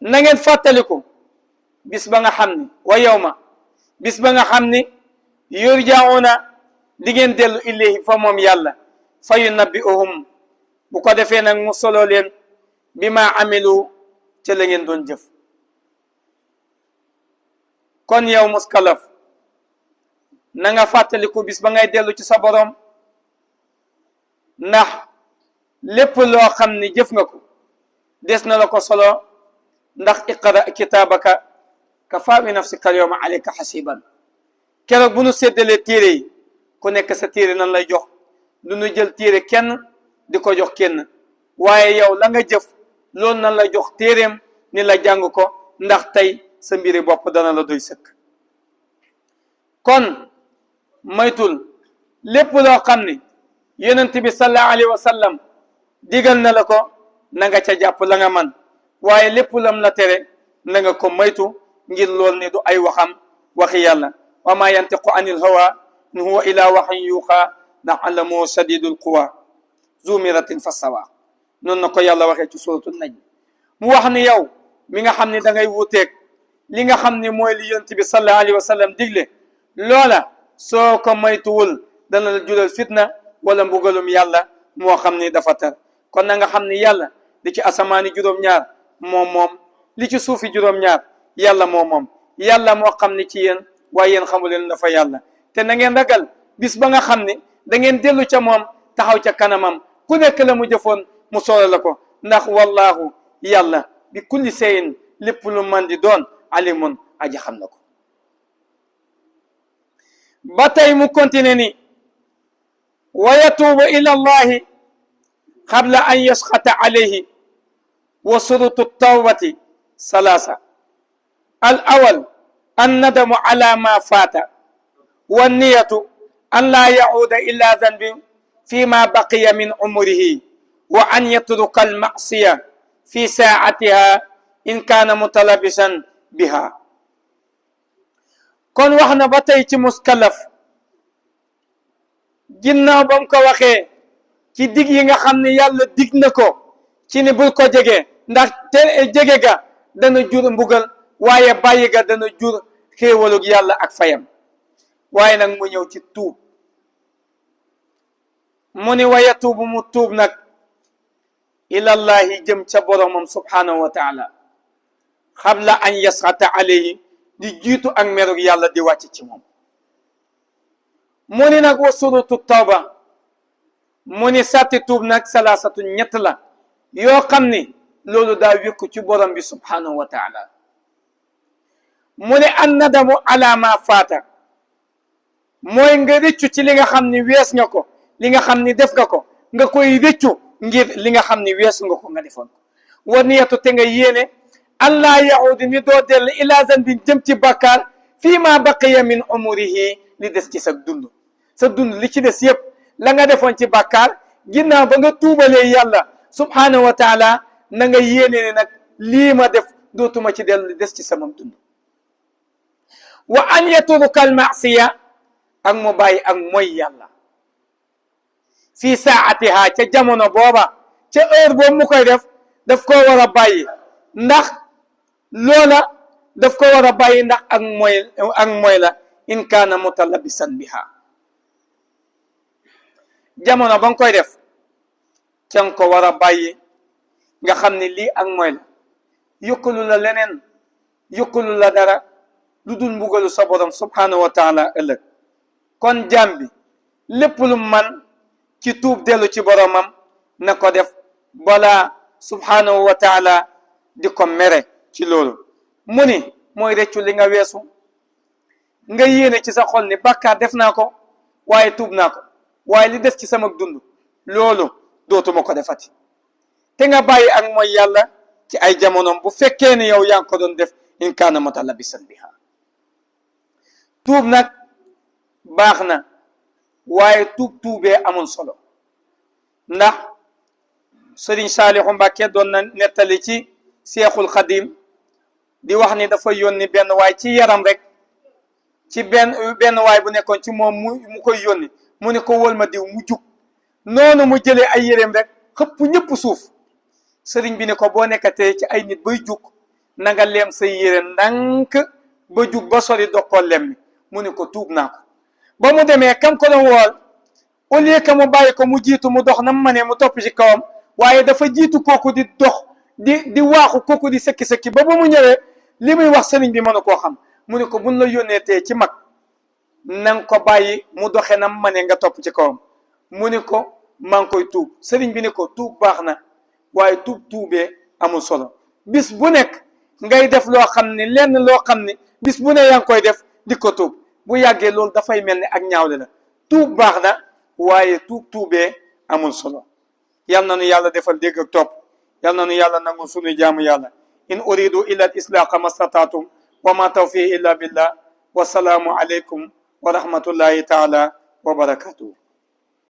na ngeen fàttaliku bis ba nga xam ni wa yawma bis ba nga xam ni yurjauna di ngeen dellu ilayhi fa moom yàlla fa yunabbi'uhum bu ko defee nag mu solo leen bi ma amilu ca la ngeen doon jëf kon yow muskalaf na nga fàttaliku bis ba ngay dellu ci sa borom ndax lépp loo xam ni jëf nga ko des na la ko solo ndax iqra kitaabaka kafaa bi nafsika al yawma alayka xasiban keroog bu nu séddalee téere yi ku nekk sa téere nan lay jox du nu jël téere kenn di ko jox kenn waaye yow la nga jëf loolu nan la jox téereem ni la jàng ko ndax tey sa mbiri bopp dana la doy sëkk kon moytul lépp loo xam ni yonent bi sallallahu alayhi wa sallam digal na la ko na nga ca jàpp la nga man waaye lépp lam la tere na nga ko moytu ngir lool ni du ay waxam waxi yàlla wa ma yantiqu anil hawa in huwa ila waxyin yuuxa ndax allamu shadidul quwa zu miratin fastawa noonu na ko yàlla waxee ci suratul najm mu wax ni yow mi nga xam ni da ngay wuuteeg li nga xam ni mooy li yonent bi sallallahu alayhi wa sallam digle loola soo ko moytuwul dana la jural fitna wala mbugalum yàlla moo xam ni dafa tar kon na nga xam ni yàlla li ci asamaani juróom-ñaar moom li ci suufi juróom-ñaar yàlla moom yàlla moo xam ni ci yéen waaye yéen xamu leen dafa yàlla te na ngeen ragal bis ba nga xam ni da ngeen dellu ca moom taxaw ca kanamam ku nekk la mu jëfoon mu soola la ko ndax wallahu yàlla bi kulli seyin lépp lu man di doon alimun aji xam na ko ba tey mu continue ni wa yatuubu ila allahi qabla an yasxata alayhi wa surutu tawbati salaasa al awal annadamu ala ma faata wa niyatu an laa yacuuda ila danbin fi ma baqiya min umrihi wa an yatruka almacsiya fi saacatiha in kaana mutalabisan biha kon wax na ba tey ci muskalaf ginnaaw ba mu ko waxee ci dig yi nga xam ne yàlla dig na ko ci ni bul ko jege ndax te jege ga dana jur mbugal waaye bàyyi ga dana jur xéewalug yàlla ak fayam waaye nag mu ñëw ci tuub mu ni wa yatuubu mu tuub nag ilallahi jëm ca boromam subhanahu wa taala xabla an yasxata alayhi di jiitu ak merug yàlla di wàcc ci moom mu ni nag wa surutu tawba mu ni sàtti tuub nag salaasatu ñett la yoo xam ni loolu daa wékku ci borom bi subhanahu wa taala mu ni an nadamu ala ma faata mooy nga rëccu ci li nga xam ni wees nga ko li nga xam ni def nga ko nga koy rëccu ngir li nga xam ni weesu nga ko nga defoon ko wa niyatu te nga yéene allah yahuudi ni doo dell ila zanbin jëm ci bàkkaar fii ma baqiya min umurihi li des ci sa dund li ci des yëpp la nga defoon ci bàkkaar ginnaaw ba nga tuubalee yàlla subhanahu wa taala na nga yéene ne nag lii ma def dootuma ci dellu li des ci sama dund wa an yatruka al maasiya ak mu bàyyi ak mooy yàlla fii saatiha ca jamono booba ca heure boobu mu koy def daf koo war a bàyyi ndax loola daf ko war a bàyyi ndax ak mooy la in kaana mutalabisan biha jamono ba nga koy def ca nga ko war a bàyyi nga xam ne lii ak mooy la yokkalu la leneen yokkalu la dara lu dul mbugalu sa borom subhanahu wa taala ëllëg kon jaam bi lépp lu man ci tuub dellu ci boromam na ko def balaa subhanahu wa taala di ko mere ci loolu mu ni mooy reccu li nga weesu nga yéene ci sa xol ni bàkkaar def naa ko waaye tuub naa ko waaye li des ci sama dund loolu dootuma ko defati te nga bàyyi ak mooy yàlla ci ay jamonoom bu fekkee ne yow yaa ngi ko doon def in kaana mutalabisan biha tuub nag baax na waaye tuubee amul solo ndax Sëriñ Saalihu Mbàkke doon na nettali ci Seexul Xadim di wax ni dafa yónni benn waay ci yaram rek ci benn waay bu nekkoon ci moom mu koy yónni mu ne ko wol ma diw mu jug noonu mu jëlee ay yéreem rek xëpp ñëpp suuf sëriñ bi ne ko boo nekkatee ci ay nit bay jug na nga lem sa yére ndànk ba jug ba sori doog koo lemmi mu ni ko tuub naa ko ba mu demee kam ko doon wool au lieu que mu bàyyi ko mu jiitu mu dox na mu mënee mu topp ci kawam waaye dafa jiitu kooku di dox di waaxu kooku di sëkki-sëkki ba mu ñëwee li muy wax sëriñ bi mënu koo xam mu ne ko buñ la yónnee tee ci mag nanga ko bàyyi mu doxe na mu mënee nga topp ci kawam mu ne ko maa ngi koy tuub sëriñ bi ne ko tuub baax na waaye tuubee amul solo bis bu nekk ngay def loo xam ne lenn loo xam ne bis bu ne yaa ngi koy def di ko tuub bu yàggee loolu dafay mel ni ak ñaawle la tuub baax na waaye tuubee amul solo yal na nu yàlla defal dégg ak topp yal na nu yàlla nangu sunu jaamu yàlla in uridu illa al islaaha ma stataatum wa ma tawfiqi illa billah wa salaamu alaykum wa rahmatullahi taala wa barakatuh